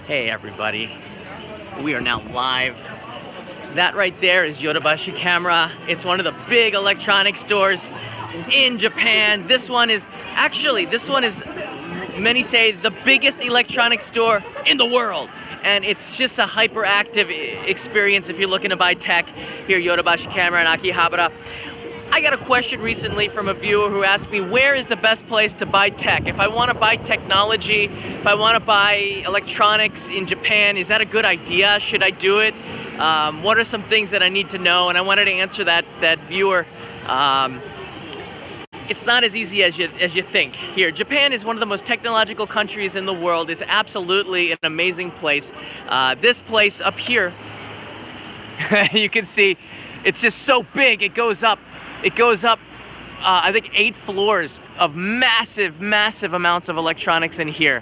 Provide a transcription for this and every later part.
Hey everybody, we are now live. That right there is Yodobashi Camera. It's one of the big electronic stores in Japan. This one is, many say, the biggest electronic store in the world. And it's just a hyperactive experience if you're looking to buy tech here at Yodobashi Camera in Akihabara. I got a question recently from a viewer who asked me, where is the best place to buy tech? If I want to buy technology, if I want to buy electronics in Japan, is that a good idea? Should I do it? What are some things that I need to know? And I wanted to answer that viewer. It's not as easy as you think. Here, Japan is one of the most technological countries in the world. It's absolutely an amazing place. This place up here, you can see, it's just so big. It goes up, I think 8 floors of massive amounts of electronics in here.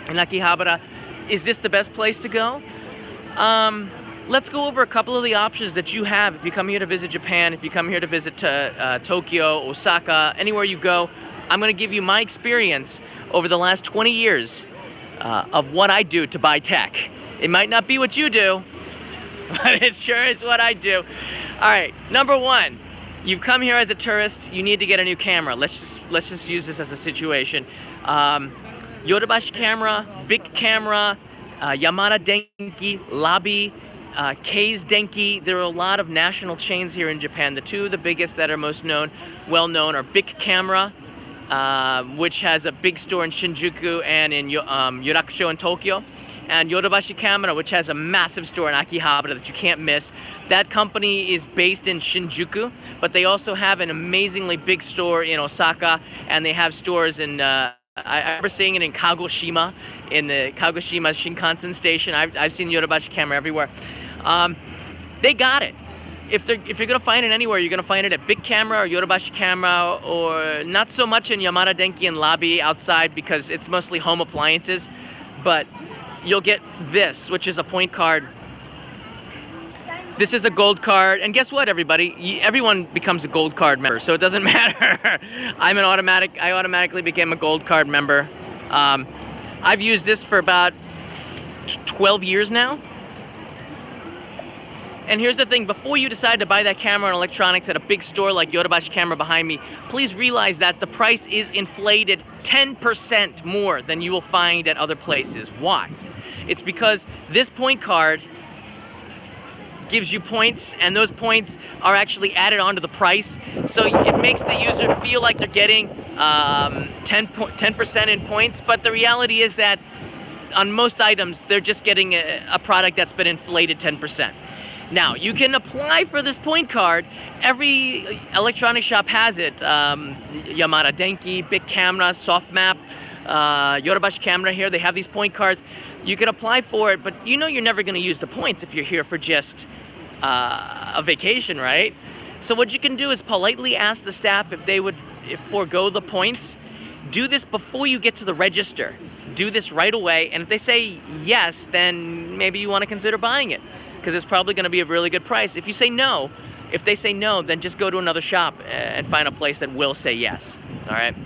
In Akihabara, is this the best place to go? Let's go over a couple of the options that you have if you come here to visit Japan, if you come here to visit Tokyo, Osaka, anywhere you go. I'm going to give you my experience over the last 20 years of what I do to buy tech. It might not be what you do, but it sure is what I do. All right, number one, you've come here as a tourist, you need to get a new camera. Let's just use this as a situation. Yodobashi Camera, Big Camera, Yamada Denki, Labi, Kei's Denki. There are a lot of national chains here in Japan. The two of the biggest that are most well known are Big Camera, which has a big store in Shinjuku and in Yurakusho in Tokyo, and Yodobashi Camera, which has a massive store in Akihabara that you can't miss. That company is based in Shinjuku, but they also have an amazingly big store in Osaka, and they have stores in, I remember seeing it in Kagoshima, in the Kagoshima Shinkansen station. I've seen Yodobashi Camera everywhere. They got it. If you're gonna find it anywhere, you're gonna find it at Big Camera or Yodobashi Camera, or not so much in Yamada Denki and Labi outside because it's mostly home appliances, but you'll get this, which is a point card. This is a gold card, and guess what, everybody? Everyone becomes a gold card member, so it doesn't matter. I automatically became a gold card member. I've used this for about 12 years now. And here's the thing, before you decide to buy that camera and electronics at a big store like Yodobashi Camera behind me, please realize that the price is inflated 10% more than you will find at other places. Why? It's because this point card gives you points, and those points are actually added onto the price. So it makes the user feel like they're getting 10% in points, but the reality is that on most items, they're just getting a product that's been inflated 10%. Now, you can apply for this point card. Every electronic shop has it. Yamada Denki, Big Camera, Softmap, Yodobashi Camera here, they have these point cards. You can apply for it, but you know you're never going to use the points if you're here for just a vacation, right? So what you can do is politely ask the staff if they would forego the points. Do this before you get to the register. Do this right away, and if they say yes, then maybe you want to consider buying it, because it's probably going to be a really good price. If they say no, then just go to another shop and find a place that will say yes, all right?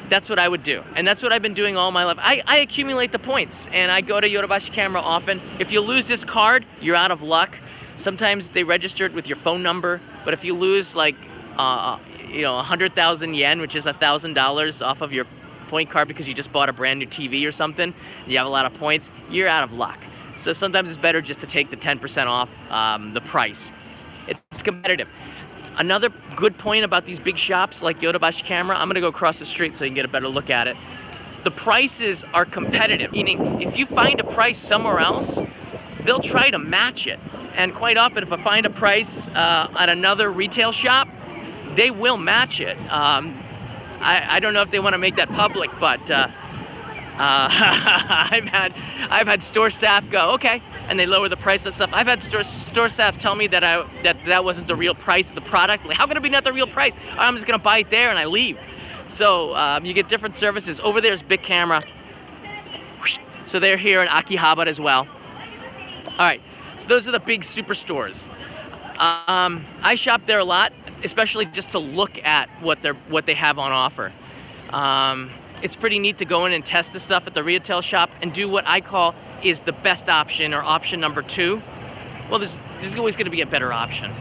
That's what I would do, and that's what I've been doing all my life. I accumulate the points, and I go to Yodobashi Camera often. If you lose this card, you're out of luck. Sometimes they register it with your phone number, but if you lose like 100,000 yen, which is $1,000 off of your point card because you just bought a brand new TV or something, and you have a lot of points, you're out of luck. So sometimes it's better just to take the 10% off the price. It's competitive. Another good point about these big shops like Yodobashi Camera, I'm gonna go across the street so you can get a better look at it. The prices are competitive, meaning if you find a price somewhere else, they'll try to match it. And quite often, if I find a price at another retail shop, they will match it. I don't know if they want to make that public, but I've had store staff go, okay, and they lower the price of stuff. I've had store staff tell me that wasn't the real price of the product. Like, how could it be not the real price? I'm just gonna buy it there and I leave. So you get different services. Over there's Big Camera. So they're here in Akihabara as well. All right, so those are the big superstores. I shop there a lot, especially just to look at what they have on offer. it's pretty neat to go in and test the stuff at the retail shop and do what I call is the best option, or option number 2. Well, there's always going to be a better option.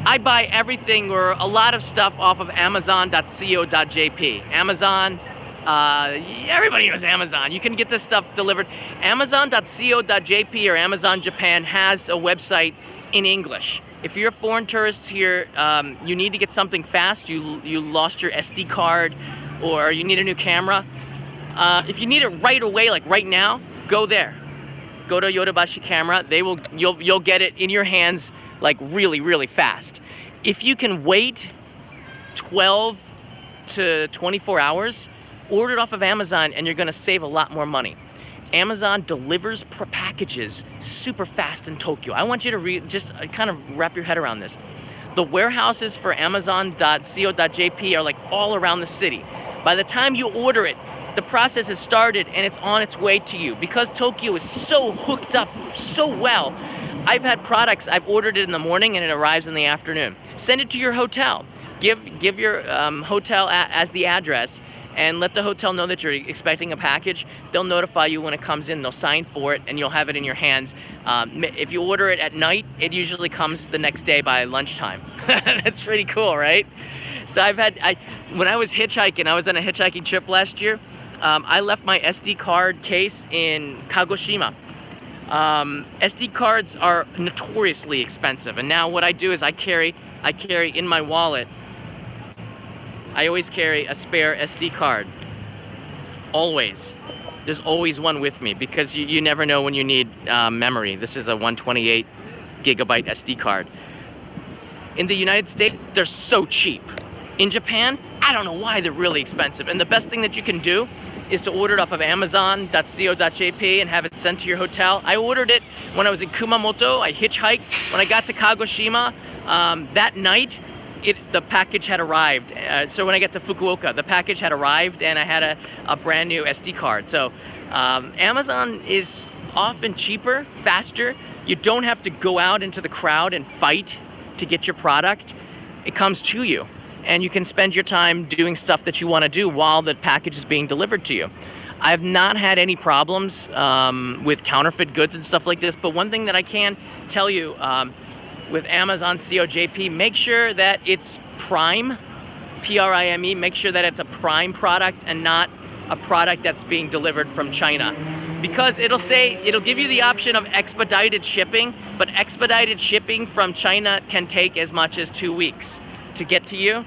I buy everything or a lot of stuff off of Amazon.co.jp. Amazon, everybody knows Amazon. You can get this stuff delivered. Amazon.co.jp or Amazon Japan has a website in English. If you're a foreign tourist here, you need to get something fast, you lost your SD card, or you need a new camera. If you need it right away, like right now, go there. Go to Yodobashi Camera. You'll get it in your hands like really, really fast. If you can wait 12 to 24 hours, order it off of Amazon and you're gonna save a lot more money. Amazon delivers packages super fast in Tokyo. I want you to just kind of wrap your head around this. The warehouses for Amazon.co.jp are like all around the city. By the time you order it, the process has started and it's on its way to you. Because Tokyo is so hooked up so well, I've had products, I've ordered it in the morning and it arrives in the afternoon. Send it to your hotel. Give your hotel as the address and let the hotel know that you're expecting a package. They'll notify you when it comes in, they'll sign for it, and you'll have it in your hands. If you order it at night, it usually comes the next day by lunchtime. That's pretty cool, right? So when I was hitchhiking, I was on a hitchhiking trip last year, I left my SD card case in Kagoshima. SD cards are notoriously expensive, and now what I do is I carry in my wallet, I always carry a spare SD card. Always. There's always one with me because you never know when you need memory. This is a 128 gigabyte SD card. In the United States, they're so cheap. In Japan, I don't know why they're really expensive. And the best thing that you can do is to order it off of Amazon.co.jp and have it sent to your hotel. I ordered it when I was in Kumamoto. I hitchhiked. When I got to Kagoshima, that night, the package had arrived. So when I got to Fukuoka, the package had arrived and I had a brand new SD card. So Amazon is often cheaper, faster. You don't have to go out into the crowd and fight to get your product. It comes to you. And you can spend your time doing stuff that you want to do while the package is being delivered to you. I've not had any problems with counterfeit goods and stuff like this, but one thing that I can tell you with Amazon COJP, make sure that it's Prime, P-R-I-M-E, make sure that it's a Prime product and not a product that's being delivered from China. Because it'll give you the option of expedited shipping, but expedited shipping from China can take as much as 2 weeks to get to you,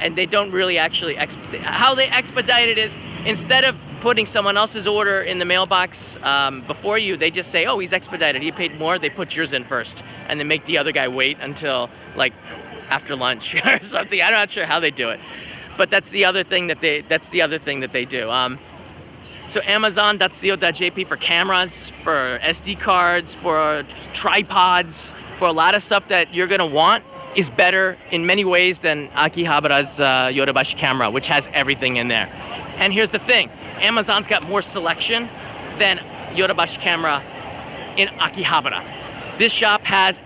and they don't really actually how they expedite it is, instead of putting someone else's order in the mailbox before you, they just say, oh, he's expedited, he paid more, they put yours in first, and they make the other guy wait until like after lunch or something. I'm not sure how they do it, but that's the other thing that they do. So Amazon.co.jp for cameras, for SD cards, for tripods, for a lot of stuff that you're gonna want, is better in many ways than Akihabara's Yodobashi Camera, which has everything in there. And here's the thing, Amazon's got more selection than Yodobashi Camera in Akihabara. This shop has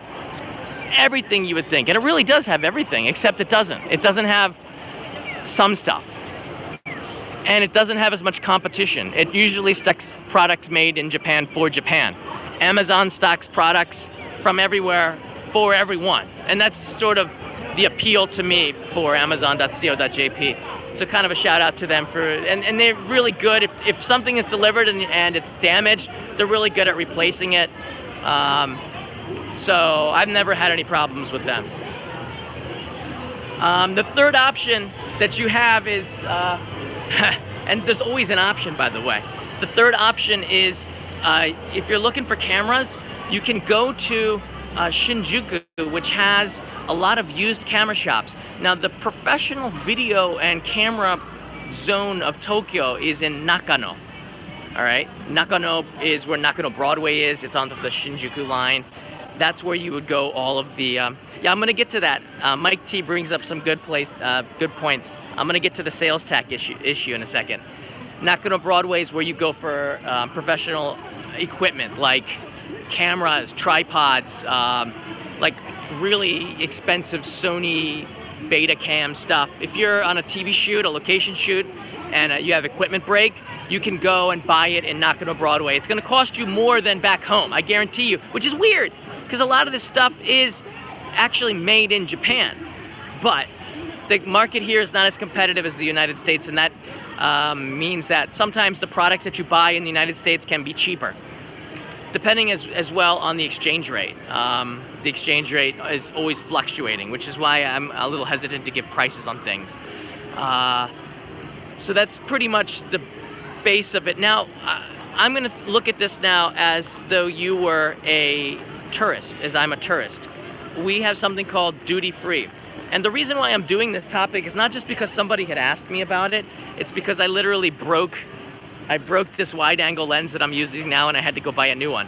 everything you would think, and it really does have everything, except it doesn't. It doesn't have some stuff. And it doesn't have as much competition. It usually stocks products made in Japan for Japan. Amazon stocks products from everywhere for everyone. And that's sort of the appeal to me for Amazon.co.jp. So kind of a shout out to them and they're really good. If something is delivered and it's damaged, they're really good at replacing it. So I've never had any problems with them. The third option that you have is, and there's always an option, by the way. The third option is, if you're looking for cameras, you can go to Shinjuku, which has a lot of used camera shops. Now, the professional video and camera zone of Tokyo is in Nakano. All right, Nakano is where Nakano Broadway is. It's on the Shinjuku line. That's where you would go. All of the yeah, I'm gonna get to that. Mike T brings up some good points. I'm gonna get to the sales tax issue in a second. Nakano Broadway is where you go for professional equipment like cameras, tripods, like really expensive Sony Betacam stuff. If you're on a TV shoot, a location shoot, and you have equipment break, you can go and buy it in Nakano Broadway. It's going to cost you more than back home, I guarantee you, which is weird because a lot of this stuff is actually made in Japan. But the market here is not as competitive as the United States, and that means that sometimes the products that you buy in the United States can be cheaper, depending as well on the exchange rate. The exchange rate is always fluctuating, which is why I'm a little hesitant to give prices on things. So that's pretty much the base of it. Now, I'm going to look at this now as though you were a tourist, as I'm a tourist. We have something called duty-free. And the reason why I'm doing this topic is not just because somebody had asked me about it, it's because I literally broke this wide-angle lens that I'm using now, and I had to go buy a new one.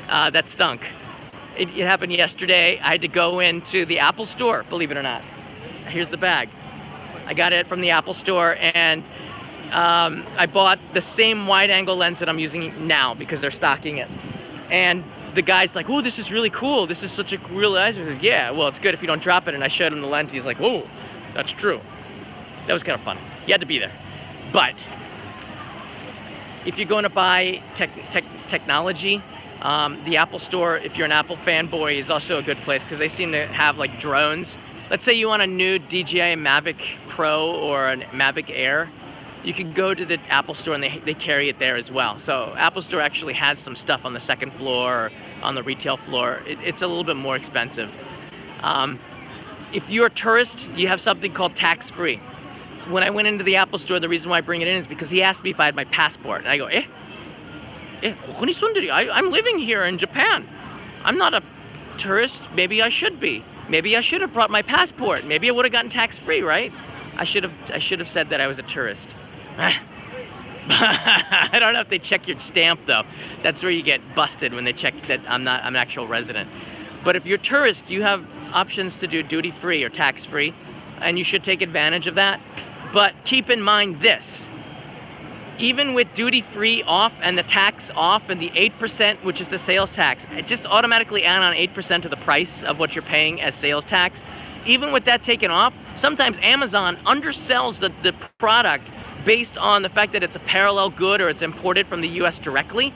That stunk. It happened yesterday. I had to go into the Apple store, believe it or not. Here's the bag. I got it from the Apple store, and I bought the same wide-angle lens that I'm using now because they're stocking it. And the guy's like, "Oh, this is really cool. This is such a real lens." I said, "Yeah, well, it's good if you don't drop it." And I showed him the lens. He's like, "Oh, that's true." That was kind of fun. You had to be there. But if you're going to buy technology, the Apple Store, if you're an Apple fanboy, is also a good place because they seem to have like drones. Let's say you want a new DJI Mavic Pro or a Mavic Air. You can go to the Apple Store and they carry it there as well. So Apple Store actually has some stuff on the second floor or on the retail floor. It's a little bit more expensive. If you're a tourist, you have something called tax-free. When I went into the Apple Store, the reason why I bring it in is because he asked me if I had my passport. And I go, I'm living here in Japan. I'm not a tourist. Maybe I should be. Maybe I should have brought my passport. Maybe I would have gotten tax-free, right? I should have said that I was a tourist. I don't know if they check your stamp though. That's where you get busted, when they check that I'm an actual resident. But if you're a tourist, you have options to do duty-free or tax-free, and you should take advantage of that. But keep in mind this. Even with duty-free off and the tax off and the 8%, which is the sales tax, it just automatically add on 8% to the price of what you're paying as sales tax. Even with that taken off, sometimes Amazon undersells the product based on the fact that it's a parallel good or it's imported from the US directly,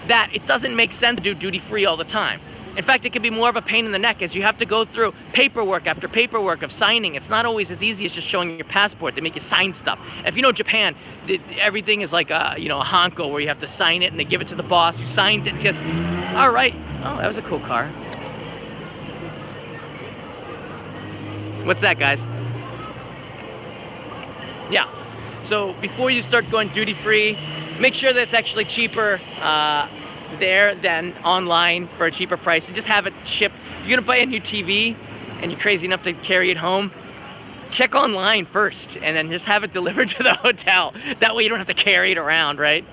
that it doesn't make sense to do duty-free all the time. In fact, it can be more of a pain in the neck as you have to go through paperwork after paperwork of signing. It's not always as easy as just showing your passport. They make you sign stuff. If you know Japan, everything is like a hanko where you have to sign it and they give it to the boss who signs it. Just, all right. Oh, that was a cool car. What's that, guys? Yeah. So before you start going duty-free, make sure that it's actually cheaper there than online for a cheaper price, and just have it shipped. If you're gonna buy a new TV and you're crazy enough to carry it home, check online first and then just have it delivered to the hotel. That way you don't have to carry it around, right?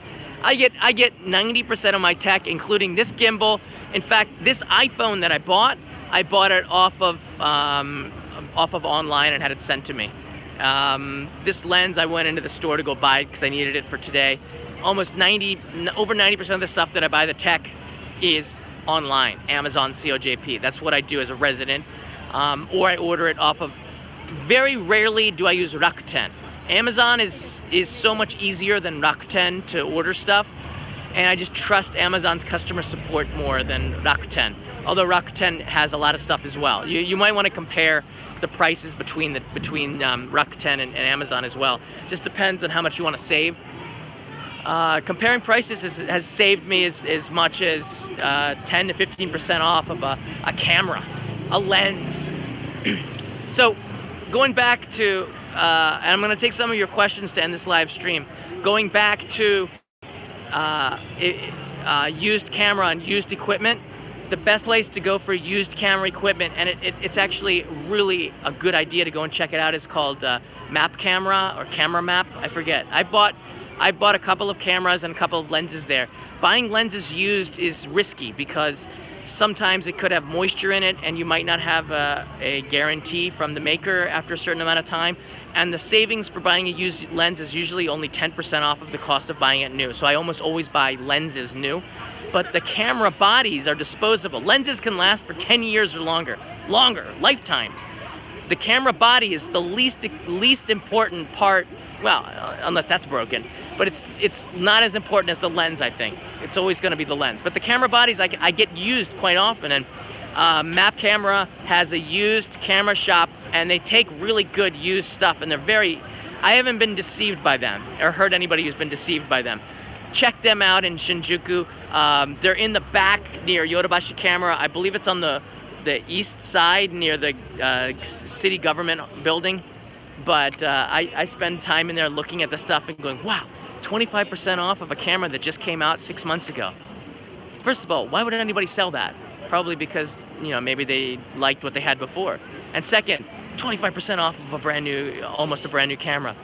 I get 90% of my tech, including this gimbal. In fact, this iPhone that I bought it off of online and had it sent to me. This lens, I went into the store to go buy it because I needed it for today. Over 90% of the stuff that I buy, the tech, is online, Amazon COJP. That's what I do as a resident, or I order it off of. Very rarely do I use Rakuten. Amazon is so much easier than Rakuten to order stuff, and I just trust Amazon's customer support more than Rakuten. Although Rakuten has a lot of stuff as well. You might want to compare the prices between Rakuten and Amazon as well. Just depends on how much you want to save. Comparing prices has saved me as much as 10 to 15% off of a camera, a lens. So going back to, and I'm going to take some of your questions to end this live stream. Going back to used camera and used equipment, the best place to go for used camera equipment, and it's actually really a good idea to go and check it out, is called Map Camera or Camera Map. I forget. I bought a couple of cameras and a couple of lenses there. Buying lenses used is risky because sometimes it could have moisture in it and you might not have a guarantee from the maker after a certain amount of time. And the savings for buying a used lens is usually only 10% off of the cost of buying it new. So I almost always buy lenses new. But the camera bodies are disposable. Lenses can last for 10 years or longer, lifetimes. The camera body is the least important part Well, unless that's broken. But it's not as important as the lens, I think. It's always going to be the lens. But the camera bodies, I get used quite often. And Map Camera has a used camera shop, and they take really good used stuff. And they're very... I haven't been deceived by them, or heard anybody who's been deceived by them. Check them out in Shinjuku. They're in the back near Yodobashi Camera. I believe it's on the east side near the city government building. But I spend time in there looking at the stuff and going, wow, 25% off of a camera that just came out 6 months ago. First of all, why would anybody sell that? Probably because, you know, maybe they liked what they had before. And second, 25% off of a brand new, almost a brand new camera.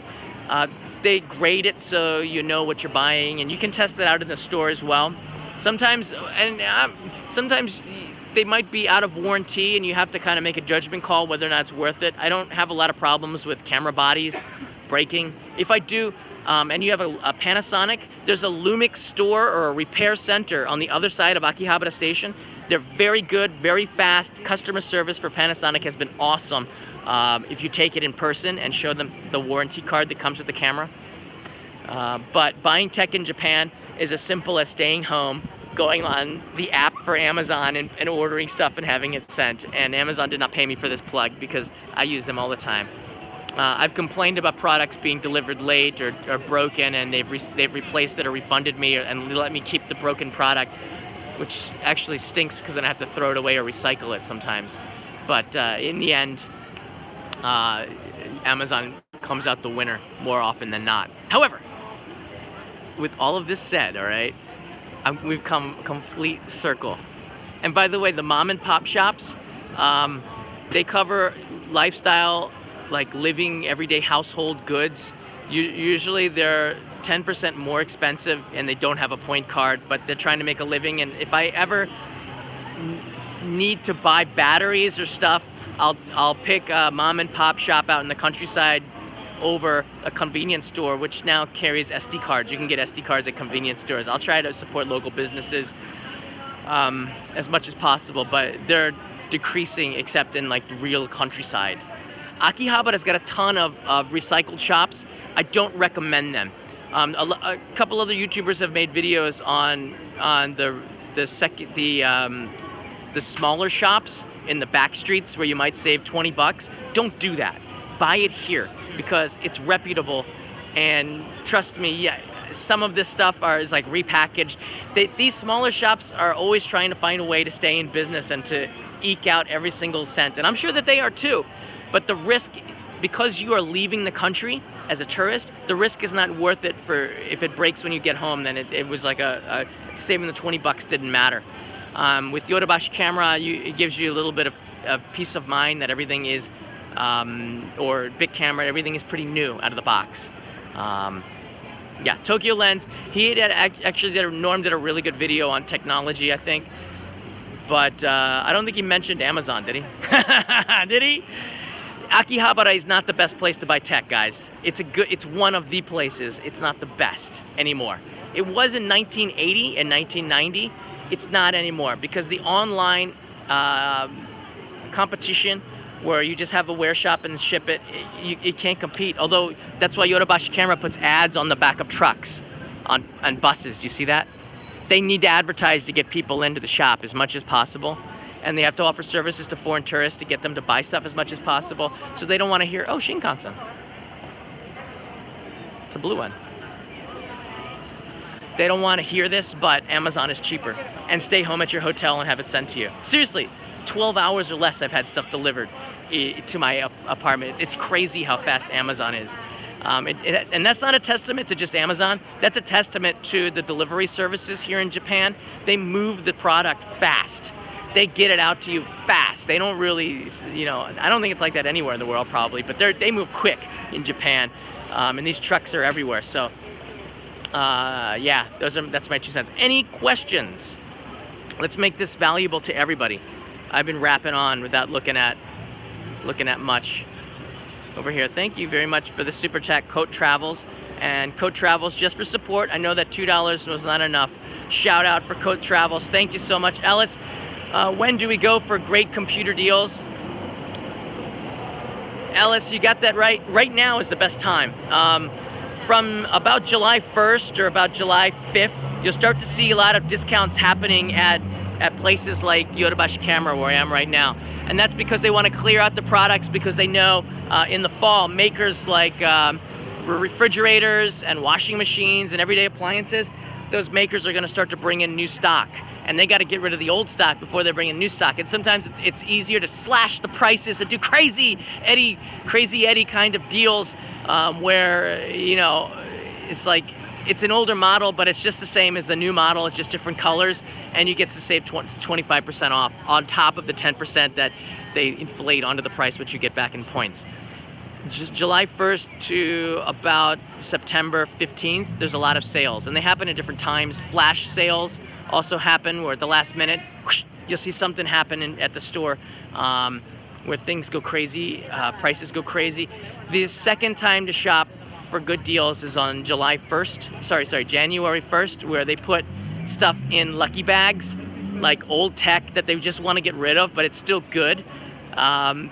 They grade it so you know what you're buying, and you can test it out in the store as well. Sometimes they might be out of warranty, and you have to kind of make a judgment call whether or not it's worth it. I don't have a lot of problems with camera bodies breaking. If I do, and you have a Panasonic, there's a Lumix store or a repair center on the other side of Akihabara Station. They're very good, very fast. Customer service for Panasonic has been awesome. If you take it in person and show them the warranty card that comes with the camera. But buying tech in Japan is as simple as staying home, going on the app for Amazon and ordering stuff and having it sent. And Amazon did not pay me for this plug because I use them all the time. I've complained about products being delivered late or broken, and they've replaced it or refunded me and let me keep the broken product, which actually stinks because then I have to throw it away or recycle it sometimes. But in the end, Amazon comes out the winner more often than not. However, with all of this said, all right, we've come complete circle. And by the way, the mom and pop shops, they cover lifestyle, like living, everyday household goods. Usually they're 10% more expensive and they don't have a point card, but they're trying to make a living. And if I ever need to buy batteries or stuff, I'll pick a mom and pop shop out in the countryside over a convenience store, which now carries SD cards. You can get SD cards at convenience stores. I'll try to support local businesses as much as possible, but they're decreasing except in like the real countryside. Akihabara's got a ton of recycled shops. I don't recommend them. A couple other YouTubers have made videos on the smaller shops in the back streets where you might save 20 bucks. Don't do that. Buy it here because it's reputable, and trust me, yeah, some of this stuff is like repackaged. These smaller shops are always trying to find a way to stay in business and to eke out every single cent, and I'm sure that they are too. But the risk, because you are leaving the country as a tourist, the risk is not worth it. For if it breaks when you get home, then it was like a saving the 20 bucks didn't matter. With Yodobashi Camera, it gives you a little bit of peace of mind that everything is, or Big Camera, everything is pretty new out of the box. Yeah, Tokyo Lens, Norm did a really good video on technology, I think. But I don't think he mentioned Amazon, did he? Did he? Akihabara is not the best place to buy tech, guys. It's one of the places. It's not the best anymore. It was in 1980 and 1990. It's not anymore because the online competition where you just have a wear shop and ship it, you can't compete. Although that's why Yodobashi Camera puts ads on the back of trucks, on buses. Do you see that? They need to advertise to get people into the shop as much as possible. And they have to offer services to foreign tourists to get them to buy stuff as much as possible. So they don't want to hear, oh, Shinkansen. It's a blue one. They don't want to hear this, but Amazon is cheaper. And stay home at your hotel and have it sent to you. Seriously, 12 hours or less I've had stuff delivered to my apartment. It's crazy how fast Amazon is. And that's not a testament to just Amazon. That's a testament to the delivery services here in Japan. They move the product fast. They get it out to you fast. They don't really, I don't think it's like that anywhere in the world probably, but they move quick in Japan. And these trucks are everywhere. So, yeah, that's my 2 cents. Any questions? Let's make this valuable to everybody. I've been rapping on without looking at much over here. Thank you very much for the super chat, Coat Travels. And Coat Travels, just for support. I know that $2 was not enough. Shout out for Coat Travels. Thank you so much. Ellis, when do we go for great computer deals? Ellis, you got that right. Right now is the best time. from about July 1st or about July 5th, you'll start to see a lot of discounts happening at places like Yodobashi Camera, where I am right now. And that's because they want to clear out the products, because they know in the fall, makers like refrigerators and washing machines and everyday appliances, those makers are going to start to bring in new stock. And they got to get rid of the old stock before they bring in new stock. And sometimes it's easier to slash the prices and do crazy Eddie kind of deals where, you know, it's like, it's an older model, but it's just the same as the new model. It's just different colors, and you get to save 25% off on top of the 10% that they inflate onto the price, which you get back in points. Just July 1st to about September 15th, there's a lot of sales, and they happen at different times. Flash sales also happen, where at the last minute, whoosh, you'll see something happen at the store where things go crazy, prices go crazy. The second time to shop for good deals is on January 1st, where they put stuff in lucky bags, like old tech that they just want to get rid of, but it's still good.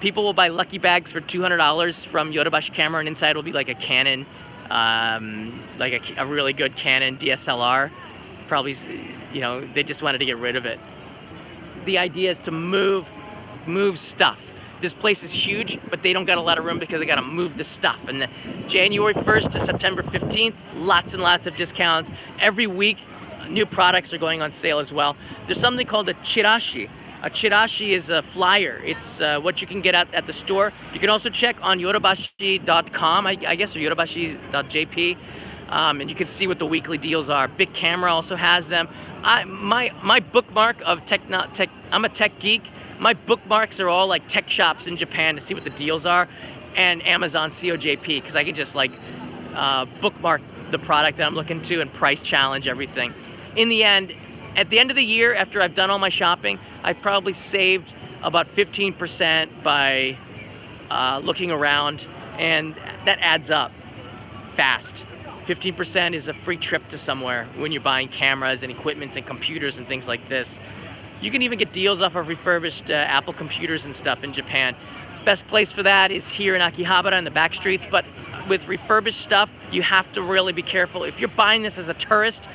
People will buy lucky bags for $200 from Yodobashi Camera, and inside will be like a Canon, like a really good Canon DSLR. Probably, you know, they just wanted to get rid of it. The idea is to move stuff. This place is huge, but they don't got a lot of room because they got to move the stuff. And the January 1st to September 15th, lots and lots of discounts. Every week, new products are going on sale as well. There's something called a chirashi. A chirashi is a flyer. It's what you can get at the store. You can also check on yodobashi.com, I guess, or yodobashi.jp, and you can see what the weekly deals are. Big Camera also has them. My bookmark of tech, I'm a tech geek. My bookmarks are all like tech shops in Japan to see what the deals are, and Amazon COJP, because I can just like bookmark the product that I'm looking to and price challenge everything. In the end, at the end of the year, after I've done all my shopping, I've probably saved about 15% by looking around, and that adds up fast. 15% is a free trip to somewhere when you're buying cameras and equipments and computers and things like this. You can even get deals off of refurbished Apple computers and stuff in Japan. Best place for that is here in Akihabara in the back streets, but with refurbished stuff, you have to really be careful. If you're buying this as a tourist,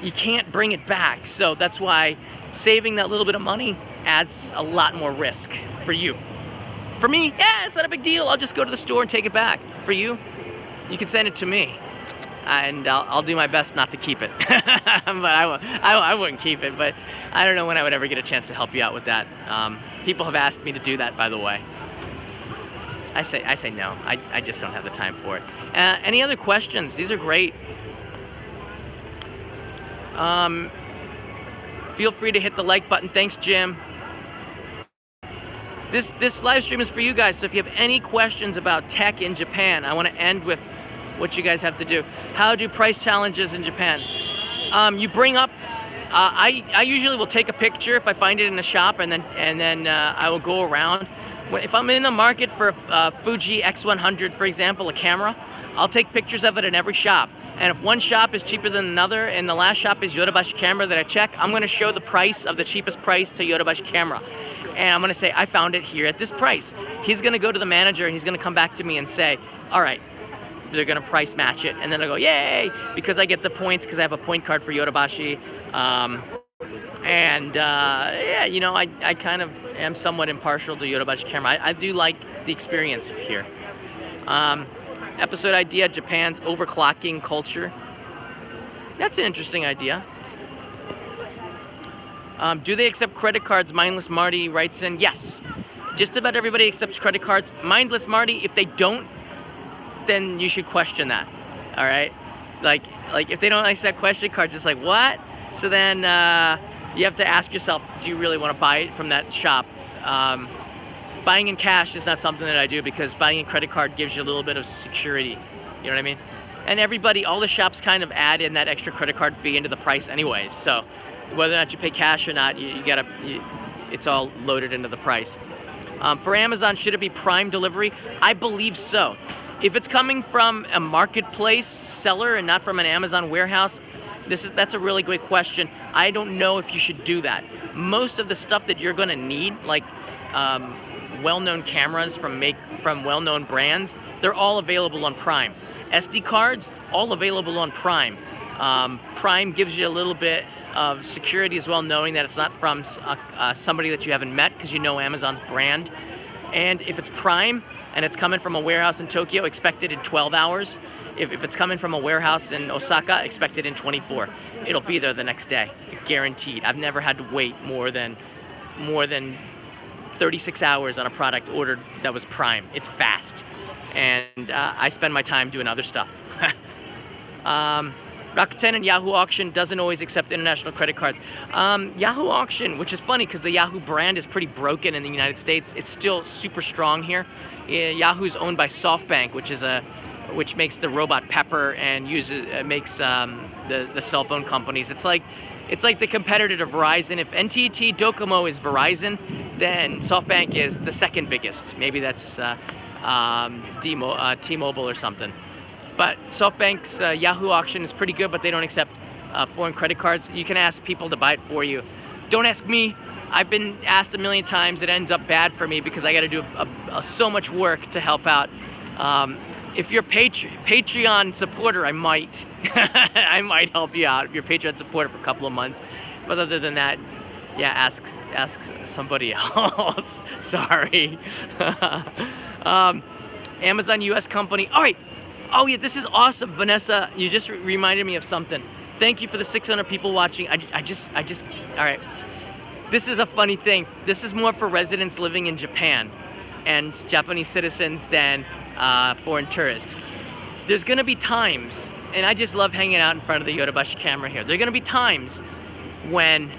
you can't bring it back. So that's why saving that little bit of money adds a lot more risk for you. For me, yeah, it's not a big deal. I'll just go to the store and take it back. For you, you can send it to me, and I'll do my best not to keep it. But I wouldn't keep it, but I don't know when I would ever get a chance to help you out with that. People have asked me to do that, by the way. I say no. I just don't have the time for it. Any other questions? These are great. Feel free to hit the like button. Thanks, Jim. This live stream is for you guys, so if you have any questions about tech in Japan, I want to end with what you guys have to do. How do price challenges in Japan? You bring up, I usually will take a picture if I find it in a shop, and then I will go around. If I'm in the market for a Fuji X100, for example, a camera, I'll take pictures of it in every shop. And if one shop is cheaper than another, and the last shop is Yodobashi Camera that I check, I'm going to show the price of the cheapest price to Yodobashi Camera. And I'm going to say, I found it here at this price. He's going to go to the manager, and he's going to come back to me and say, all right, they're going to price match it. And then I go, yay, because I get the points because I have a point card for Yodobashi. Yeah, you know, I kind of am somewhat impartial to Yodobashi Camera. I do like the experience here. Episode idea, Japan's overclocking culture. That's an interesting idea. Do they accept credit cards? Mindless Marty writes in, yes. Just about everybody accepts credit cards. Mindless Marty, if they don't, then you should question that. All right? Like if they don't accept credit cards, it's like, what? So then you have to ask yourself, do you really want to buy it from that shop? Buying in cash is not something that I do, because buying in credit card gives you a little bit of security. You know what I mean? And everybody, all the shops kind of add in that extra credit card fee into the price anyway. So whether or not you pay cash or not, it's all loaded into the price. For Amazon, should it be Prime delivery? I believe so. If it's coming from a marketplace seller and not from an Amazon warehouse, that's a really great question. I don't know if you should do that. most of the stuff that you're going to need, like well-known cameras from well-known brands, they're all available on Prime. SD cards, all available on Prime. Prime gives you a little bit of security as well, knowing that it's not from somebody that you haven't met, because you know Amazon's brand. And if it's Prime and it's coming from a warehouse in Tokyo, expect it in 12 hours. If it's coming from a warehouse in Osaka, expect it in 24. It'll be there the next day, guaranteed. I've never had to wait more than 36 hours on a product ordered that was Prime. It's fast. And I spend my time doing other stuff. Rakuten and Yahoo Auction doesn't always accept international credit cards. Yahoo Auction, which is funny because the Yahoo brand is pretty broken in the United States. It's still super strong here. Yahoo's owned by SoftBank, which makes the robot Pepper and makes the cell phone companies. It's like the competitor to Verizon. If NTT Docomo is Verizon, then SoftBank is the second biggest. Maybe that's T-Mobile or something. But SoftBank's Yahoo Auction is pretty good, but they don't accept foreign credit cards. You can ask people to buy it for you. Don't ask me. I've been asked a million times. It ends up bad for me because I got to do so much work to help out. If you're Patreon supporter, I might I might help you out if you're Patreon supporter for a couple of months. But other than that, yeah, ask somebody else. Sorry. Amazon US company. All right. Oh yeah, this is awesome, Vanessa. You just reminded me of something. Thank you for the 600 people watching. I just. All right. This is a funny thing. This is more for residents living in Japan and Japanese citizens than foreign tourists. There's gonna be times, and I just love hanging out in front of the Yodobashi camera here. There are gonna be times when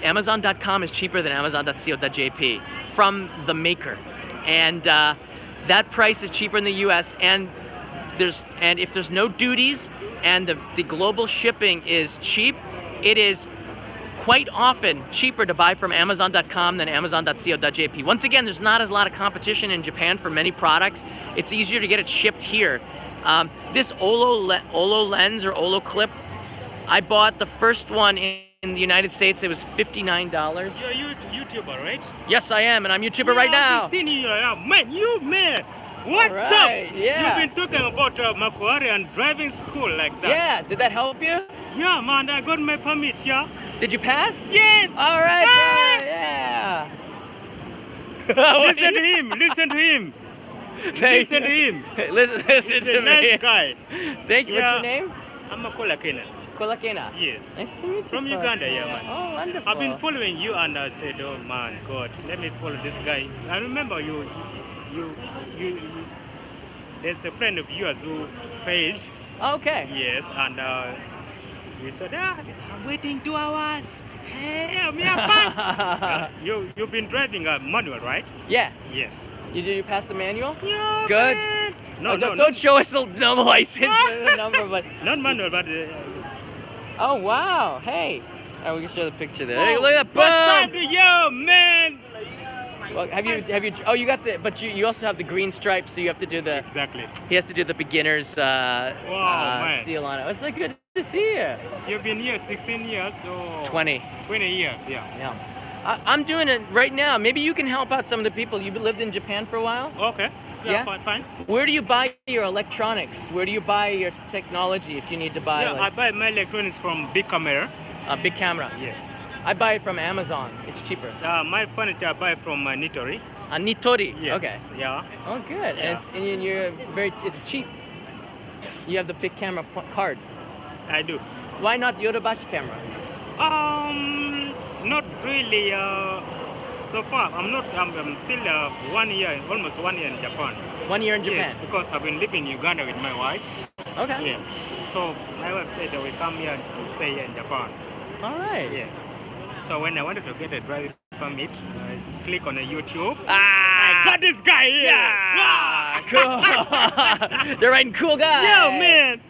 Amazon.com is cheaper than Amazon.co.jp from the maker, and that price is cheaper in the U.S. and if there's no duties and the global shipping is cheap, it is quite often cheaper to buy from Amazon.com than Amazon.co.jp. Once again, there's not as lot of competition in Japan for many products. It's easier to get it shipped here. This Olo lens or Olo clip, I bought the first one in the United States. It was $59. You're a YouTuber, right? Yes, I am, and I'm YouTuber right now. I've seen you, man. What's right, up? yeah. You've been talking about Macquarie and driving school like that. Yeah, did that help you? Yeah, man, I got my permit, yeah. Did you pass? Yes. All right, brother, yeah. Listen to him. Listen to him. Listen to him. Listen He's to a nice guy. Thank you. Yeah. What's your name? I'm a Kolakena. Kolakena. Yes. Nice to meet you. From Uganda, yeah, man. Oh, wonderful. I've been following you and I said, oh man, God, let me follow this guy. I remember you there's a friend of yours who failed. Okay. Yes, and we said, I'm waiting 2 hours. Hey, me a pass. You've been driving a manual, right? Yeah. Yes. You passed the manual? Yeah. Good. Man. No, don't show us the license number, but not manual, but. Oh wow! Hey, all right, we can show the picture there. Oh, Hey, look at that! first time Boom! to you, man. Well, have you? Oh, you got the. But you also have the green stripes, so you have to do the. Exactly. He has to do the beginner's man. seal on it. It's like good to see you. You've been here 16 years, or 20. 20 years, yeah. Yeah. I'm doing it right now. Maybe you can help out some of the people. You've lived in Japan for a while? Okay. Yeah? Fine. Where do you buy your electronics? Where do you buy your technology if you need to buy I buy my electronics from Big Camera. a big camera? Yes. I buy it from Amazon. It's cheaper. My furniture I buy from Nitori. Nitori. Yes. Okay. Yeah. Oh, good. Yeah. And you're it's cheap. You have the big camera card. I do. Why not the Yodobashi camera? Not really. So far, I'm still 1 year, almost 1 year in Japan. 1 year in Japan. Yes, because I've been living in Uganda with my wife. Okay. Yes. So my wife said that we come here to stay here in Japan. All right. Yes. So when I wanted to get a driving permit, I click on a YouTube. Ah! I got this guy here. Yeah. Wow. Cool. They're writing cool guy. Yo, man.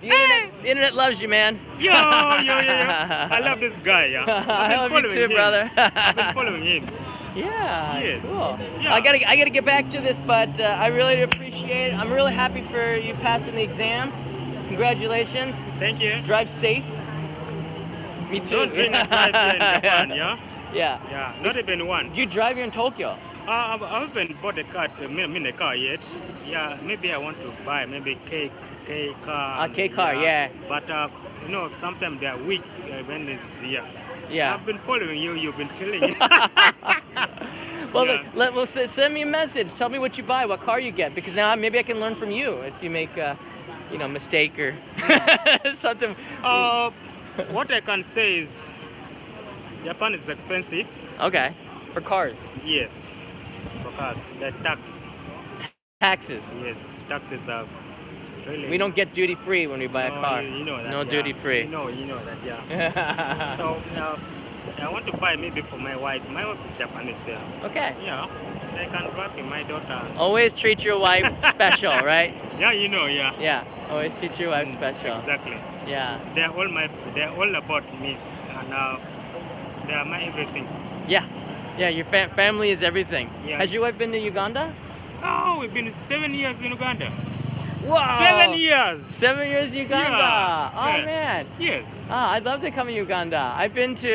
The internet loves you, man. Yo. I love this guy. Yeah. I love you too, brother. I've been following him. Yeah. Yes. Cool. Yeah. I gotta get back to this, but I really appreciate it. I'm really happy for you passing the exam. Congratulations. Thank you. Drive safe. Me too. Don't drink and drive here in Japan, yeah? Yeah. Yeah, not even one. Do you drive here in Tokyo? I haven't bought a car, a car yet. Yeah, maybe I want to buy maybe K car. K car, yeah. But you know, sometimes they are weak when it's here. Yeah. I've been following you. You've been killing it. Well, Yeah. send me a message. Tell me what you buy, what car you get, because now maybe I can learn from you if you make a, mistake or something. What I can say is, Japan is expensive. Okay, for cars, Yes, because the taxes. yes, taxes are really. We don't get duty free when we buy a No, car. you know that, No yeah. duty free. You know that, yeah. So I want to buy maybe for my wife. My wife is Japanese, yeah. Okay. Yeah, I can drive in my daughter. Always treat your wife special, right? Yeah, you know, yeah. Yeah. Always treat your wife special. Exactly. Yeah. They're all about me, and they are my everything. Yeah. Yeah. Your family is everything. Yeah. Has your wife been to Uganda? Oh, we've been 7 years in Uganda. Wow. 7 years. 7 years Uganda. Yeah. Oh Yeah. man. Yes. I'd love to come to Uganda. I've been to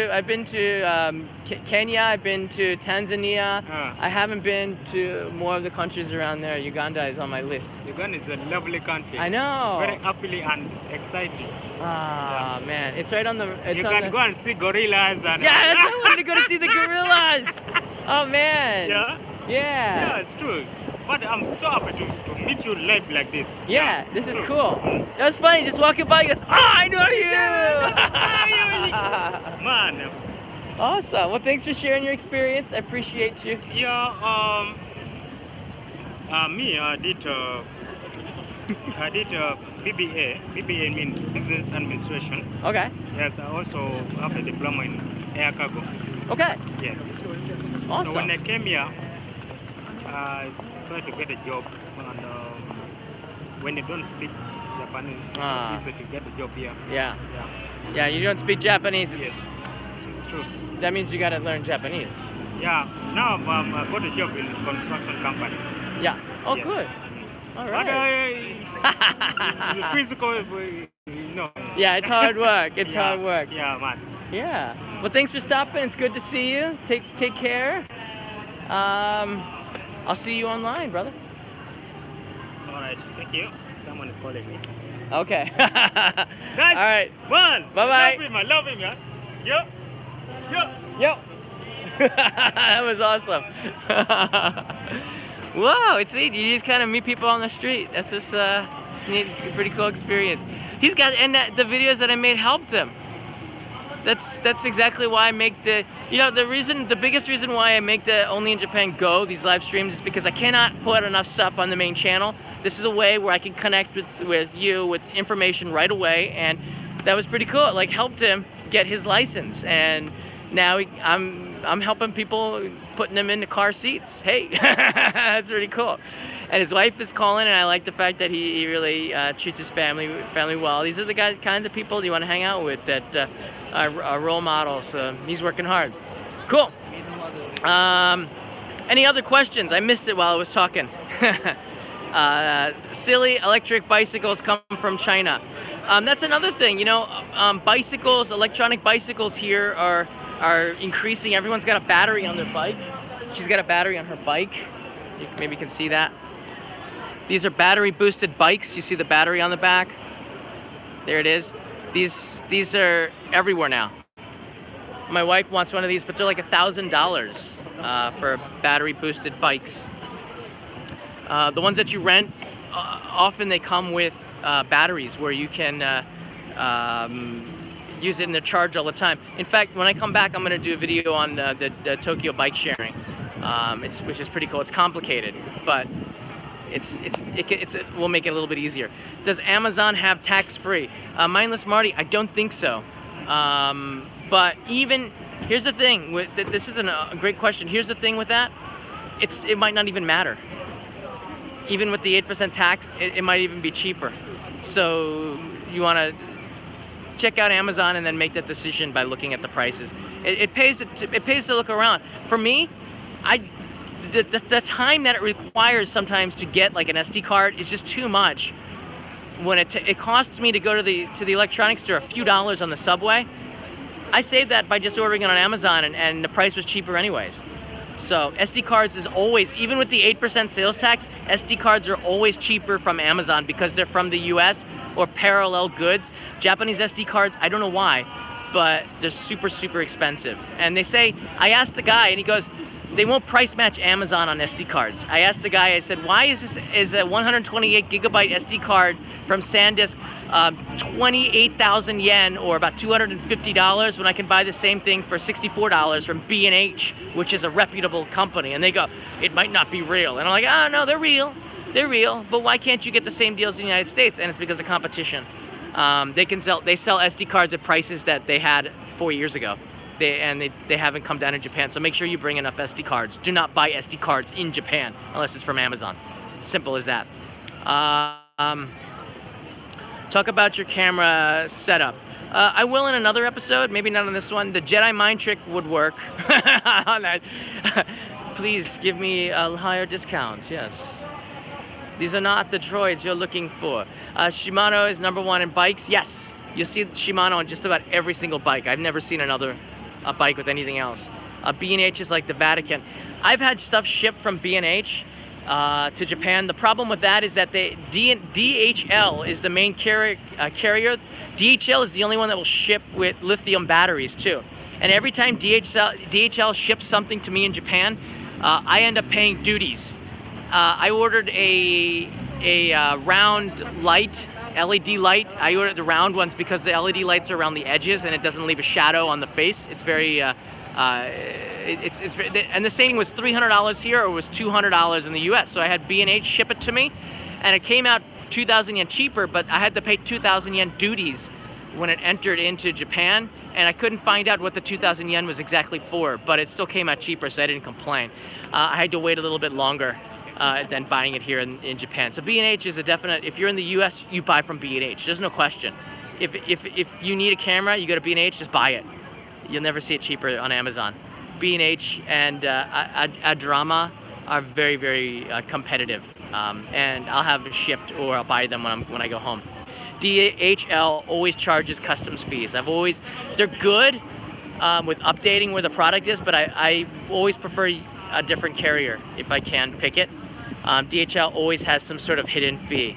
Kenya. I've been to Tanzania. I haven't been to more of the countries around there. Uganda is on my list. Uganda is a lovely country. I know. Very happily and exciting. Man, it's right on the. It's You on can the, go and see gorillas and. Yeah, that's why I wanted to go to see the gorillas. Oh man. Yeah. Yeah. Yeah, it's true. But I'm so happy to meet you live like this. Yeah, this is true. cool. That was funny. Just walking by, he goes, "Oh, I know you." Man. Awesome. Well, thanks for sharing your experience. I appreciate you. Yeah. Me, I did BBA. BBA means business administration. Okay. Yes, I also have a diploma in air cargo. Okay. Yes. Awesome. So when I came here, I tried to get a job, and when you don't speak Japanese, it's easy to get a job here. Yeah. Yeah. Yeah. You don't speak Japanese. Yes, it's true. That means you gotta learn Japanese. Yeah. Now I got a job in a construction company. Yeah. Oh, Yes. good. All But right. it's physical, Yeah, it's hard work. It's yeah, hard work. Yeah, man. Yeah. Well, thanks for stopping. It's good to see you. Take care. I'll see you online, brother. All right. Thank you. Someone is calling me. Okay. Nice. All right. Man. Bye-bye. I love him, yeah. Yeah. Yeah. Yep. That was awesome. Whoa, it's neat. You just kind of meet people on the street. That's just neat, pretty cool experience. He's got, and the videos that I made helped him. That's exactly why I make the biggest reason why I make the Only in Japan Go, these live streams, is because I cannot put enough stuff on the main channel. This is a way where I can connect with you with information right away, and that was pretty cool. It like helped him get his license, and now I'm helping people, putting them into car seats. Hey, that's pretty cool. And his wife is calling, and I like the fact that he really treats his family well. These are the kinds of people you want to hang out with that are role models. He's working hard. Cool. Any other questions? I missed it while I was talking. Silly electric bicycles come from China. That's another thing, bicycles, electronic bicycles here are increasing. Everyone's got a battery on their bike. She's got a battery on her bike. You maybe can see that. These are battery boosted bikes. You see the battery on the back? There it is. These are everywhere now. My wife wants one of these, but they're like $1,000 for battery boosted bikes. The ones that you rent, often they come with batteries where you can use it in the charge all the time. In fact, when I come back, I'm going to do a video on the Tokyo bike sharing, which is pretty cool. It's complicated, but we'll make it a little bit easier. Does Amazon have tax-free? Mindless Marty, I don't think so. But here's the thing. This is a great question. Here's the thing with that. It might not even matter. Even with the 8% tax, it might even be cheaper. So you want to check out Amazon and then make that decision by looking at the prices. It pays to look around. For me, the time that it requires sometimes to get like an SD card is just too much. When it costs me to go to the electronics store a few dollars on the subway, I saved that by just ordering it on Amazon, and the price was cheaper anyways. So SD cards is always, even with the 8% sales tax, SD cards are always cheaper from Amazon because they're from the US or parallel goods. Japanese SD cards, I don't know why, but they're super, super expensive. And they say, I asked the guy and he goes, they won't price match Amazon on SD cards. I asked the guy, I said, why is a 128 gigabyte SD card from SanDisk 28,000 yen or about $250 when I can buy the same thing for $64 from B&H, which is a reputable company? And they go, it might not be real. And I'm like, oh no, they're real. They're real, but why can't you get the same deals in the United States? And it's because of competition. They sell SD cards at prices that they had 4 years ago. They haven't come down in Japan, so make sure you bring enough SD cards. Do not buy SD cards in Japan unless it's from Amazon. Simple as that. Talk about your camera setup. I will in another episode, maybe not on this one. The Jedi mind trick would work on that. Please give me a higher discount, yes. These are not the droids you're looking for. Shimano is #1 in bikes. Yes, you'll see Shimano on just about every single bike. I've never seen a bike with anything else. B&H is like the Vatican. I've had stuff shipped from B&H to Japan. The problem with that is that DHL is the main carrier. DHL is the only one that will ship with lithium batteries too. And every time DHL ships something to me in Japan, I end up paying duties. I ordered a round light, LED light. I ordered the round ones because the LED lights are around the edges and it doesn't leave a shadow on the face. It's very, and the saying was $300 here or it was $200 in the US. So I had B&H ship it to me and it came out 2,000 yen cheaper, but I had to pay 2,000 yen duties when it entered into Japan, and I couldn't find out what the 2,000 yen was exactly for, but it still came out cheaper, so I didn't complain. I had to wait a little bit longer than buying it here in Japan. So B&H is a definite, if you're in the US, you buy from B&H, there's no question. If you need a camera, you go to B&H, just buy it. You'll never see it cheaper on Amazon. B&H and Adrama are very, very competitive. And I'll have it shipped or I'll buy them when I go home. DHL always charges customs fees. They're good with updating where the product is, but I always prefer a different carrier if I can pick it. DHL always has some sort of hidden fee.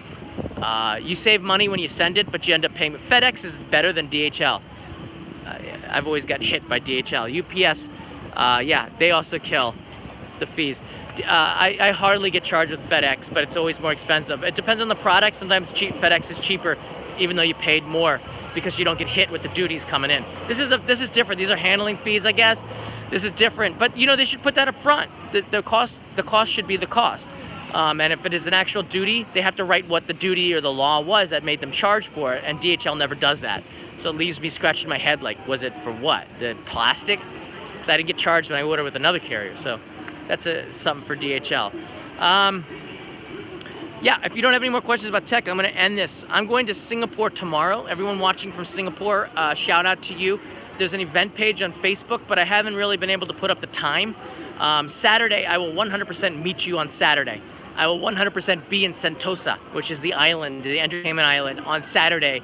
You save money when you send it, but you end up paying. FedEx is better than DHL. I've always got hit by DHL. UPS, yeah, they also kill the fees. I hardly get charged with FedEx, but it's always more expensive. It depends on the product. Sometimes FedEx is cheaper, even though you paid more, because you don't get hit with the duties coming in. This is different. These are handling fees, I guess. This is different, but they should put that up front. The cost should be the cost. And if it is an actual duty, they have to write what the duty or the law was that made them charge for it, and DHL never does that. So it leaves me scratching my head like, was it for what? The plastic? Because I didn't get charged when I ordered with another carrier. So that's something for DHL. Yeah, if you don't have any more questions about tech, I'm going to end this. I'm going to Singapore tomorrow. Everyone watching from Singapore, shout out to you. There's an event page on Facebook, but I haven't really been able to put up the time. Saturday, I will 100% meet you on Saturday. I will 100% be in Sentosa, which is the island, the entertainment island, on Saturday.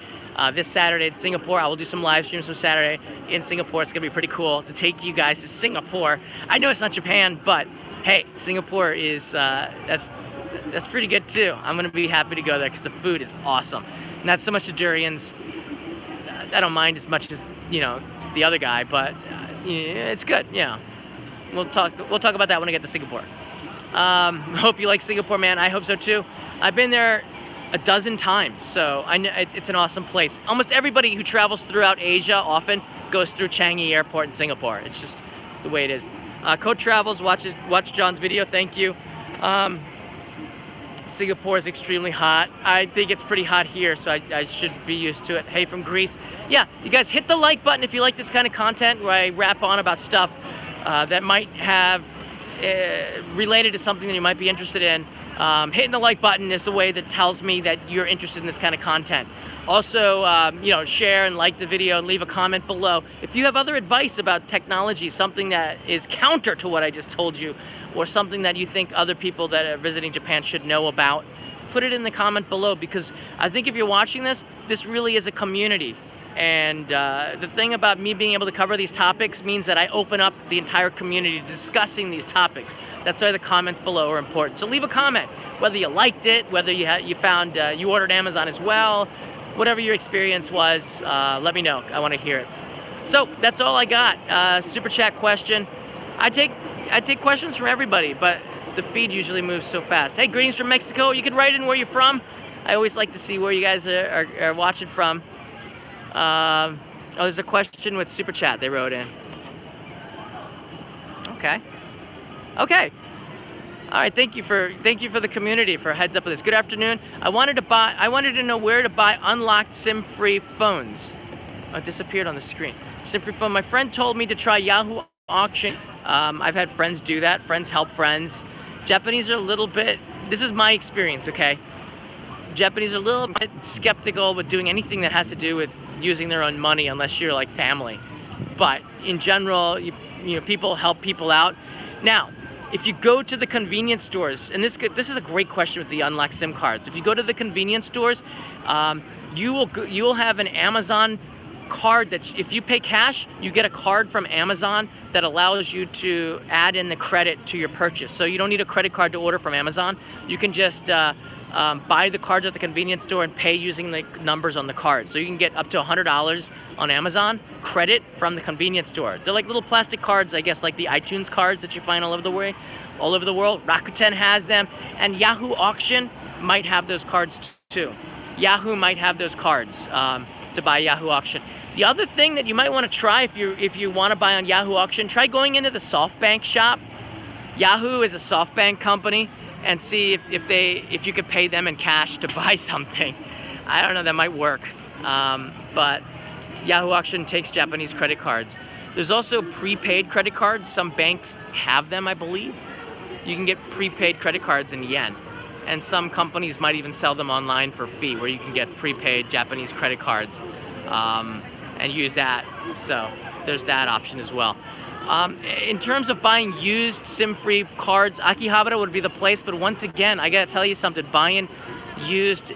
This Saturday in Singapore. I will do some live streams from Saturday in Singapore. It's going to be pretty cool to take you guys to Singapore. I know it's not Japan, but hey, Singapore is, that's pretty good too. I'm going to be happy to go there because the food is awesome. Not so much the durians. I don't mind as much as, the other guy, but it's good, We'll talk about that when I get to Singapore. Hope you like Singapore, man. I hope so too. I've been there a dozen times, so I know it's an awesome place. Almost everybody who travels throughout Asia often goes through Changi Airport in Singapore. It's just the way it is. Code Travels, watch John's video, thank you. Singapore is extremely hot. I think it's pretty hot here, so I should be used to it. Hey, from Greece. Yeah, you guys hit the like button if you like this kind of content where I rap on about stuff that might have related to something that you might be interested in. Hitting the like button is the way that tells me that you're interested in this kind of content. Also, share and like the video and leave a comment below. If you have other advice about technology, something that is counter to what I just told you, or something that you think other people that are visiting Japan should know about, put it in the comment below, because I think if you're watching this, this really is a community. And the thing about me being able to cover these topics means that I open up the entire community to discussing these topics. That's why the comments below are important. So leave a comment, whether you liked it, whether you found you ordered Amazon as well, whatever your experience was. Let me know. I want to hear it. So that's all I got. Super chat question. I take questions from everybody, but the feed usually moves so fast. Hey, greetings from Mexico. You can write in where you're from. I always like to see where you guys are watching from. Oh, there's a question with super chat they wrote in. Okay. All right. Thank you for the community for a heads up of this. Good afternoon. I wanted to know where to buy unlocked SIM-free phones. Oh, it disappeared on the screen. SIM-free phone. My friend told me to try Yahoo Auction. I've had friends do that. Friends help friends. Japanese are a little bit. This is my experience. Okay. Japanese are a little bit skeptical with doing anything that has to do with using their own money unless you're like family. But in general, you know, people help people out. Now, if you go to the convenience stores, and this is a great question with the unlocked SIM cards. If you go to the convenience stores, you will have an Amazon card that if you pay cash, you get a card from Amazon that allows you to add in the credit to your purchase. So you don't need a credit card to order from Amazon. You can just buy the cards at the convenience store and pay using the numbers on the card. So you can get up to $100 on Amazon credit from the convenience store. They're like little plastic cards, I guess, like the iTunes cards that you find all over the world. Rakuten has them, and Yahoo Auction might have those cards too. Yahoo might have those cards to buy Yahoo Auction. The other thing that you might want to try if you want to buy on Yahoo Auction, try going into the SoftBank shop. Yahoo is a SoftBank company, and see if you could pay them in cash to buy something. I don't know, that might work. But Yahoo Auction takes Japanese credit cards. There's also prepaid credit cards. Some banks have them, I believe. You can get prepaid credit cards in yen. And some companies might even sell them online for fee, where you can get prepaid Japanese credit cards and use that. So there's that option as well. In terms of buying used SIM-free cards, Akihabara would be the place. But once again, I gotta tell you something. Buying used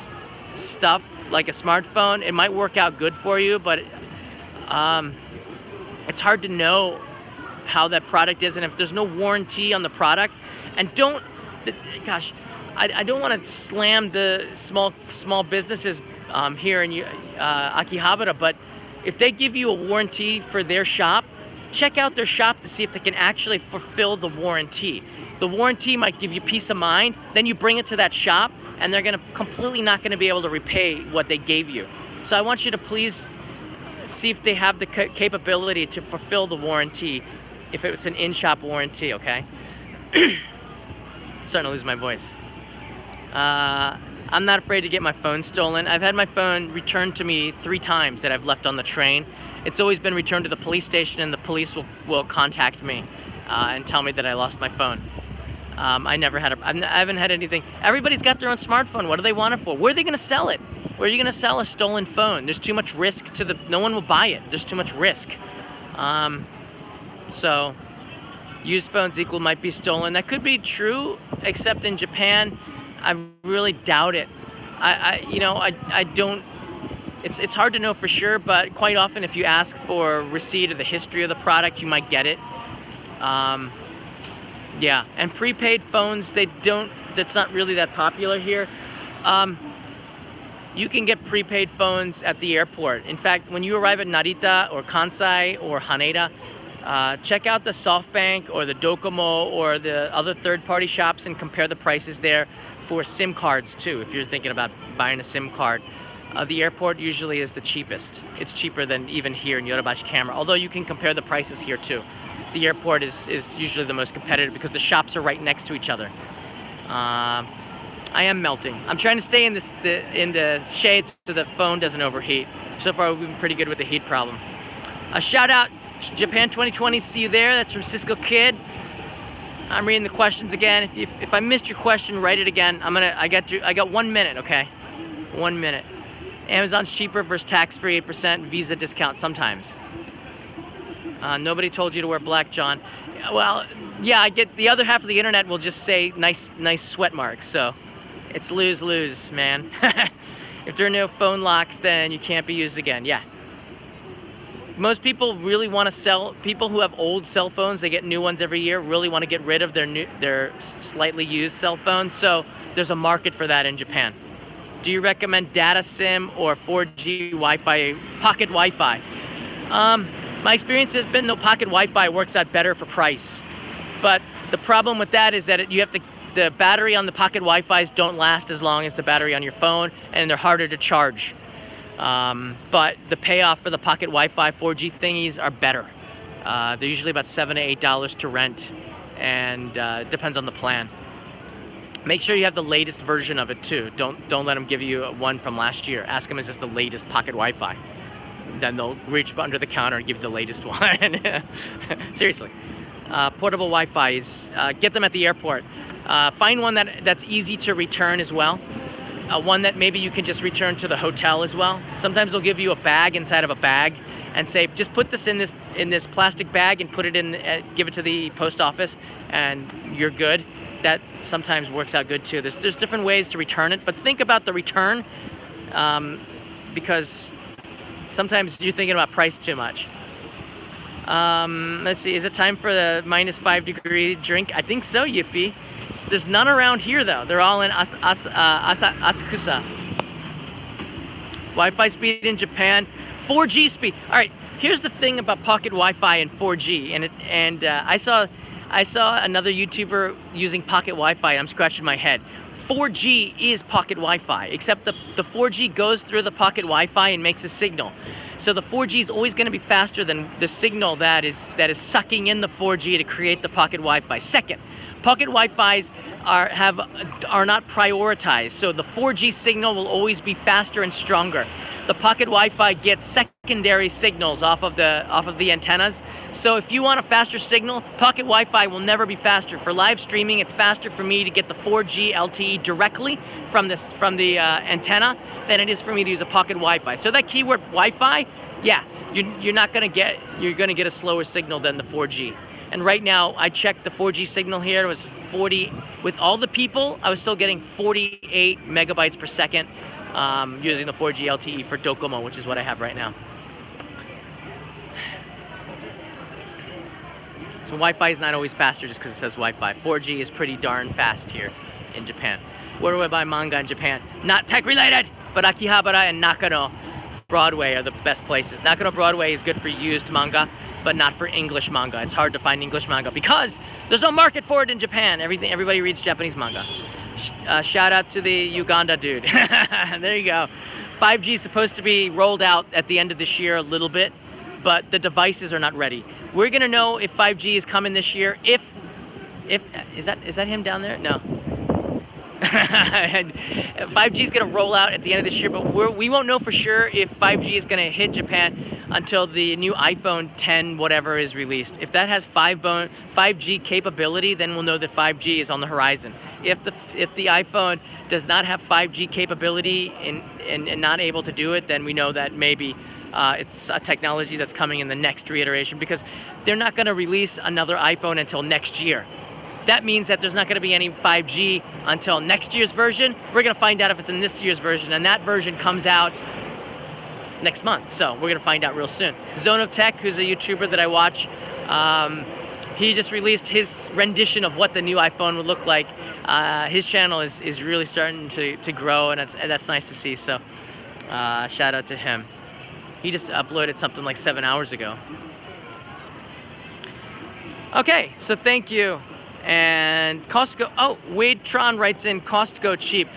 stuff like a smartphone, it might work out good for you, but it's hard to know how that product is, and if there's no warranty on the product. And I don't want to slam the small businesses here in Akihabara, but if they give you a warranty for their shop, check out their shop to see if they can actually fulfill the warranty. The warranty might give you peace of mind. Then you bring it to that shop, and they're completely not going to be able to repay what they gave you. So I want you to please see if they have the capability to fulfill the warranty, if it's an in-shop warranty, okay? Starting to lose my voice. I'm not afraid to get my phone stolen. I've had my phone returned to me 3 times that I've left on the train. It's always been returned to the police station, and the police will contact me and tell me that I lost my phone. I haven't had anything. Everybody's got their own smartphone. What do they want it for? Where are they going to sell it? Where are you going to sell a stolen phone? There's too much risk no one will buy it. There's too much risk. So used phones might be stolen. That could be true, except in Japan, I really doubt it. I don't. It's hard to know for sure, but quite often if you ask for a receipt of the history of the product, you might get it. Yeah, and prepaid phones, that's not really that popular here. You can get prepaid phones at the airport. In fact, when you arrive at Narita or Kansai or Haneda, check out the SoftBank or the Docomo or the other third-party shops and compare the prices there for SIM cards too, if you're thinking about buying a SIM card. The airport usually is the cheapest. It's cheaper than even here in Yodobashi Camera, although you can compare the prices here too. The airport is usually the most competitive because the shops are right next to each other. I am melting. I'm trying to stay in the shade so the phone doesn't overheat. So far we've been pretty good with the heat problem. A shout out Japan 2020, see you there. That's from Cisco Kid. I'm reading the questions again. If I missed your question, write it again. I got 1 minute, okay? 1 minute. Amazon's cheaper versus tax-free 8% Visa discount sometimes. Nobody told you to wear black, John. Well, yeah, I get the other half of the internet will just say nice sweat marks. So it's lose-lose, man. If there are no phone locks, then you can't be used again. Yeah. Most people really want to sell. People who have old cell phones, they get new ones every year. Really want to get rid of their slightly used cell phones. So there's a market for that in Japan. Do you recommend data SIM or 4G Wi-Fi, pocket Wi-Fi? My experience has been that pocket Wi-Fi works out better for price. But the problem with that is that the battery on the pocket Wi-Fis don't last as long as the battery on your phone, and they're harder to charge. But the payoff for the pocket Wi-Fi 4G thingies are better. They're usually about $7 to $8 to rent, and depends on the plan. Make sure you have the latest version of it too. Don't let them give you one from last year. Ask them, is this the latest pocket Wi-Fi? Then they'll reach under the counter and give you the latest one. Seriously. Portable Wi-Fi's, get them at the airport. Find one that's easy to return as well. One that maybe you can just return to the hotel as well. Sometimes they'll give you a bag inside of a bag and say, just put this in this plastic bag and put it in, give it to the post office, and you're good. That sometimes works out good too. There's different ways to return it, but think about the return, because sometimes you're thinking about price too much. Let's see, is it time for the -5 degree drink? I think so, Yippee. There's none around here though. They're all in Asakusa. Wi-Fi speed in Japan, 4G speed. All right, here's the thing about pocket Wi-Fi and 4G, and I saw another YouTuber using pocket Wi-Fi, and I'm scratching my head. 4G is pocket Wi-Fi, except the 4G goes through the pocket Wi-Fi and makes a signal. So the 4G is always going to be faster than the signal that is sucking in the 4G to create the pocket Wi-Fi. Second, pocket Wi-Fis are not prioritized, so the 4G signal will always be faster and stronger. The pocket Wi-Fi gets secondary signals off of the antennas. So if you want a faster signal, pocket Wi-Fi will never be faster. For live streaming, it's faster for me to get the 4G LTE directly from the antenna than it is for me to use a pocket Wi-Fi. So that keyword Wi-Fi, yeah, you're going to get a slower signal than the 4G. And right now, I checked the 4G signal here. It was 40 with all the people. I was still getting 48 megabytes per second. Using the 4G LTE for Docomo, which is what I have right now. So Wi-Fi is not always faster just because it says Wi-Fi. 4G is pretty darn fast here in Japan. Where do I buy manga in Japan? Not tech related, but Akihabara and Nakano Broadway are the best places. Nakano Broadway is good for used manga, but not for English manga. It's hard to find English manga because there's no market for it in Japan. Everybody reads Japanese manga. Shout out to the Uganda dude. There you go. 5G is supposed to be rolled out at the end of this year a little bit, but the devices are not ready. We're gonna know if 5G is coming this year. If is that him down there? No. 5G is gonna roll out at the end of this year, but we won't know for sure if 5G is gonna hit Japan until the new iPhone 10 whatever is released. If that has 5G capability, then we'll know that 5G is on the horizon. If the iPhone does not have 5G capability and not able to do it, then we know that maybe it's a technology that's coming in the next reiteration, because they're not going to release another iPhone until next year. That means that there's not going to be any 5G until next year's version. We're going to find out if it's in this year's version, and that version comes out next month. So we're going to find out real soon. Zone of Tech, who's a YouTuber that I watch, he just released his rendition of what the new iPhone would look like. His channel is really starting to grow, and that's nice to see. So shout out to him. He just uploaded something like 7 hours ago. Okay, so thank you. And Costco, oh, Wade Tron writes in, Costco cheap.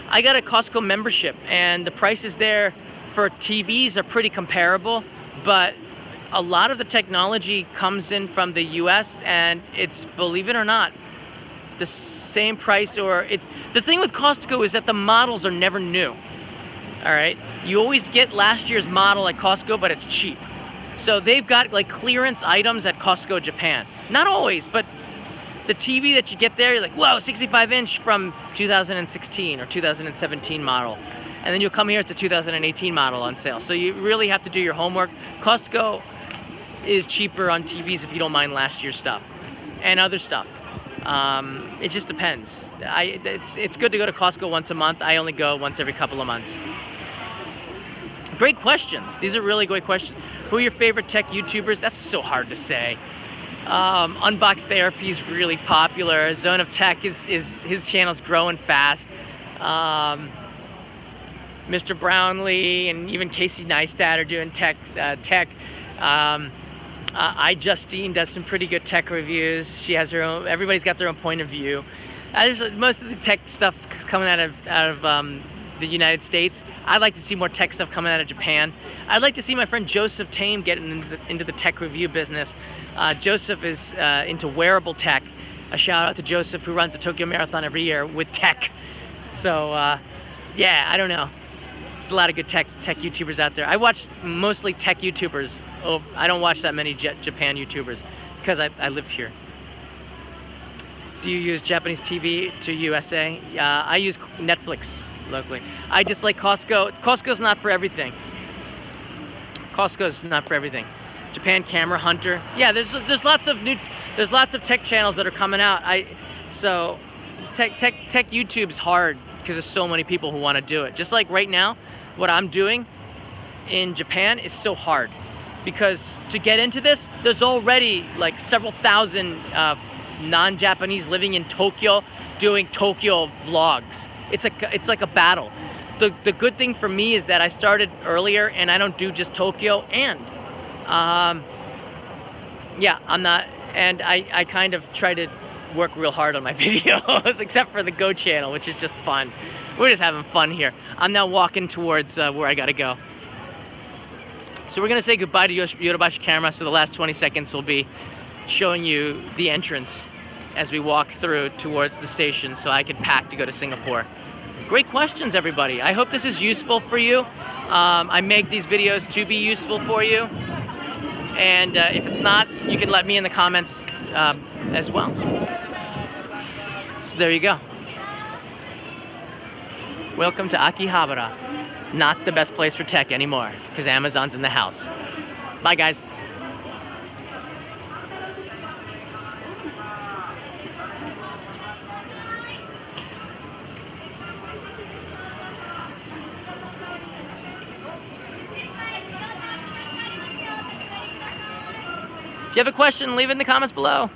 I got a Costco membership, and the prices there for TVs are pretty comparable, but a lot of the technology comes in from the US, and it's, believe it or not, the same price. The thing with Costco is that the models are never new. All right, you always get last year's model at Costco, but it's cheap. So they've got like clearance items at Costco Japan. Not always, but the TV that you get there, you're like, whoa, 65-inch from 2016 or 2017 model. And then you'll come here, it's a 2018 model on sale. So you really have to do your homework. Costco is cheaper on TVs if you don't mind last year's stuff and other stuff. It just depends. It's good to go to Costco once a month. I only go once every couple of months. Great questions. These are really great questions. Who are your favorite tech YouTubers? That's so hard to say. Unbox Therapy is really popular. Zone of Tech is his channel's growing fast. Mr. Brownlee and even Casey Neistat are doing tech. iJustine does some pretty good tech reviews. She has her own. Everybody's got their own point of view. Most of the tech stuff coming out of the United States. I'd like to see more tech stuff coming out of Japan. I'd like to see my friend Joseph Tame getting into the tech review business. Joseph is into wearable tech. A shout out to Joseph, who runs the Tokyo Marathon every year with tech. So yeah, I don't know. There's a lot of good tech YouTubers out there. I watch mostly tech YouTubers. Oh, I don't watch that many Japan YouTubers because I live here. Do you use Japanese TV to USA? I use Netflix locally. I dislike Costco. Costco's not for everything. Costco's not for everything. Japan Camera Hunter. Yeah, there's lots of tech channels that are coming out. So tech YouTube's hard because there's so many people who want to do it. Just like right now, what I'm doing in Japan is so hard because to get into this, there's already like several thousand non-Japanese living in Tokyo doing Tokyo vlogs. It's like a battle. The good thing for me is that I started earlier and I don't do just Tokyo, and yeah, I'm not, and I kind of try to work real hard on my videos, except for the Go channel, which is just fun. We're just having fun here. I'm now walking towards where I gotta go. So we're gonna say goodbye to Yodobashi Camera, so the last 20 seconds will be showing you the entrance as we walk through towards the station so I can pack to go to Singapore. Great questions, everybody. I hope this is useful for you. I make these videos to be useful for you. And if it's not, you can let me in the comments as well. So there you go. Welcome to Akihabara. Not the best place for tech anymore because Amazon's in the house. Bye, guys. If you have a question, leave it in the comments below.